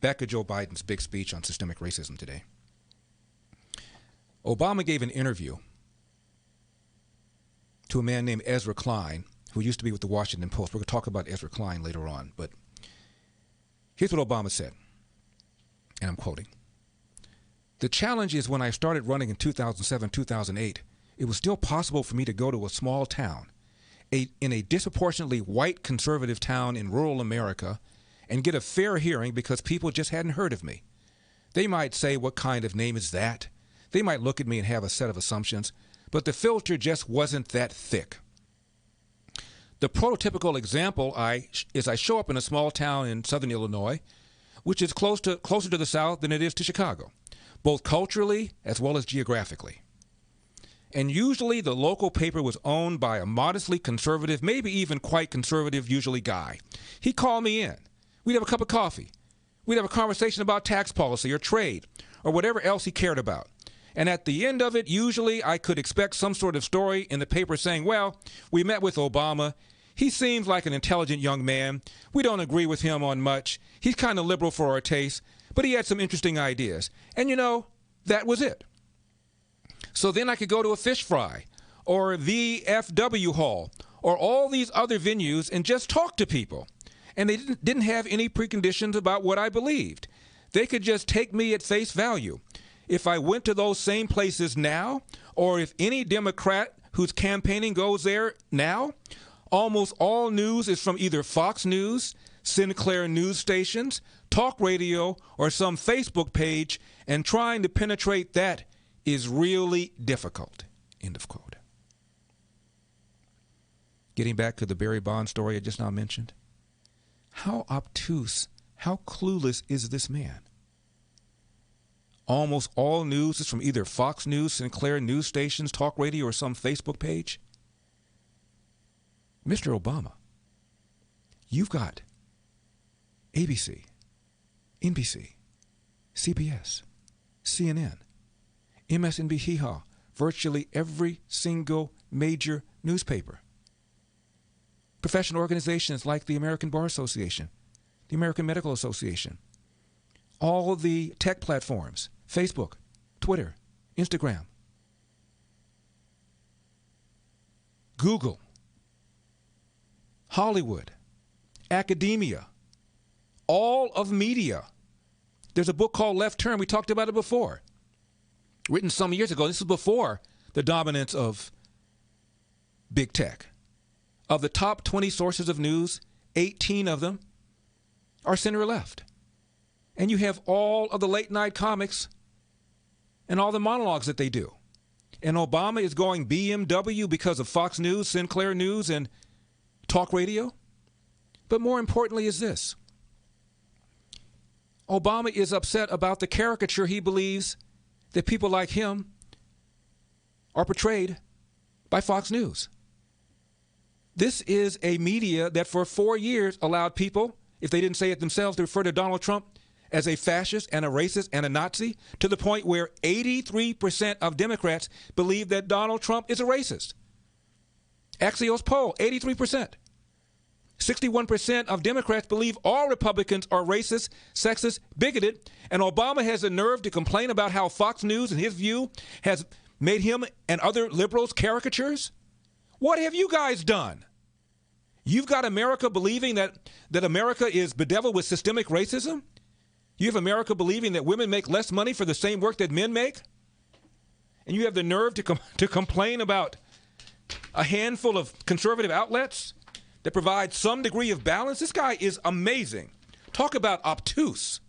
back at Joe Biden's big speech on systemic racism today. Obama gave an interview to a man named Ezra Klein, who used to be with the Washington Post. We're going to talk about Ezra Klein later on, but here's what Obama said, and I'm quoting. The challenge is when I started running in 2007, 2008, it was still possible for me to go to a small town, in a disproportionately white conservative town in rural America, and get a fair hearing because people just hadn't heard of me. They might say, what kind of name is that? They might look at me and have a set of assumptions, but the filter just wasn't that thick. The prototypical example is I show up in a small town in southern Illinois, which is closer to the South than it is to Chicago, both culturally as well as geographically. And usually the local paper was owned by a modestly conservative, maybe even quite conservative, usually guy. He'd call me in. We'd have a cup of coffee. We'd have a conversation about tax policy or trade or whatever else he cared about. And at the end of it, usually I could expect some sort of story in the paper saying, well, we met with Obama. He seems like an intelligent young man. We don't agree with him on much. He's kind of liberal for our taste, but he had some interesting ideas. And you know, that was it. So then I could go to a fish fry or VFW hall or all these other venues and just talk to people. And they didn't have any preconditions about what I believed. They could just take me at face value. If I went to those same places now, or if any Democrat who's campaigning goes there now, almost all news is from either Fox News, Sinclair news stations, talk radio, or some Facebook page, and trying to penetrate that is really difficult. End of quote. Getting back to the Barry Bonds story I just now mentioned, how obtuse, how clueless is this man? Almost all news is from either Fox News, Sinclair news stations, talk radio, or some Facebook page. Mr. Obama, you've got ABC, NBC, CBS, CNN, MSNBC, Hee-Haw, virtually every single major newspaper. Professional organizations like the American Bar Association, the American Medical Association, all the tech platforms, Facebook, Twitter, Instagram, Google, Hollywood, academia, all of media. There's a book called Left Turn. We talked about it before. Written some years ago. This is before the dominance of big tech. Of the top 20 sources of news, 18 of them are center left. And you have all of the late night comics and all the monologues that they do. And Obama is going BMW because of Fox News, Sinclair News, and talk radio. But more importantly is this. Obama is upset about the caricature he believes that people like him are portrayed by Fox News. This is a media that for 4 years allowed people, if they didn't say it themselves, to refer to Donald Trump as a fascist and a racist and a Nazi, to the point where 83% of Democrats believe that Donald Trump is a racist. Axios poll, 83%. 61% of Democrats believe all Republicans are racist, sexist, bigoted, and Obama has the nerve to complain about how Fox News, in his view, has made him and other liberals caricatures? What have you guys done? You've got America believing that America is bedeviled with systemic racism? You have America believing that women make less money for the same work that men make? And you have the nerve to complain about a handful of conservative outlets that provide some degree of balance? This guy is amazing. Talk about obtuse.